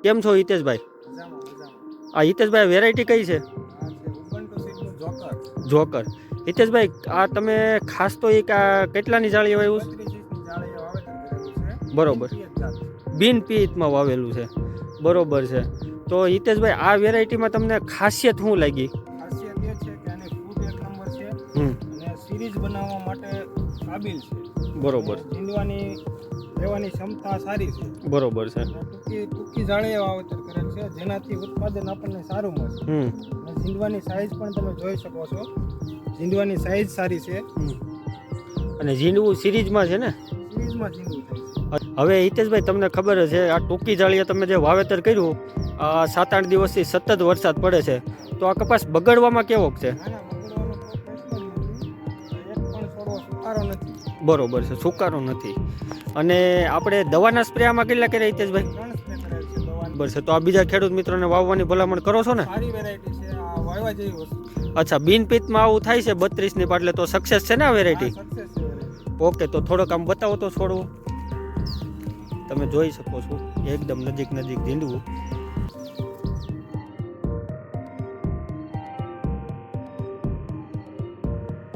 કેમ છો હિતેશભાઈ? આ હિતેશભાઈ વેરાયટી કઈ છે? જોકર. હિતેશભાઈ આ તમે ખાસ તો એક આ કેટલાની જાળી વાવ્યું? બરોબર. બિન પિયતમાં વાવેલું છે. બરોબર છે. તો હિતેશભાઈ આ વેરાયટીમાં તમને ખાસિયત શું લાગી? ખાસિયત એ છે કે આની ફૂટ એક નંબર છે અને સિરીઝ બનાવવા માટે કાબિલ છે. બરોબર. જીંદવાની રહેવાની ક્ષમતા સારી છે. બરોબર છે. ટૂંકી જાળીએ વાવેતર કરેલ છે જેનાથી ઉત્પાદન આપણને સારું મળે. અને જીંદવાની સાઈઝ પણ તમે જોઈ શકો છો. જીંદવાની સાઈઝ સારી છે અને જીંદવું સિરીઝમાં છે ને? સિરીઝમાં જીંદવું થાય છે. હવે હિતેશભાઈ તમને ખબર છે આ ટૂંકી જાળીએ તમે જે વાવેતર કર્યું આ 7-8 દિવસથી સતત વરસાદ પડે છે તો આ કપાસ બગડવામાં કેવો છે? બરોબર છે, સુકારો નથી. અને આપણે દવાના સ્પ્રે આમાં કેટલા કર્યા હિતેશભાઈ? 3 સ્પ્રે કરેલ છે દવાની. બરાબર છે. તો આ બીજા ખેડૂત મિત્રોને વાવવાની ભલામણ કરો છો ને? સારી વેરાયટી છે, આ વાવવા જેવી વસ્તુ. અચ્છા, બિન પિત્તમાં આવું થાય છે 32ની પાટલે તો સક્સેસ છે ને આ વેરાયટી? સક્સેસ છે વેરાયટી. ઓકે, તો થોડોક આમ બતાવો તો છોડવું. તમે જોઈ શકો છો એકદમ નજીક જીંડવું.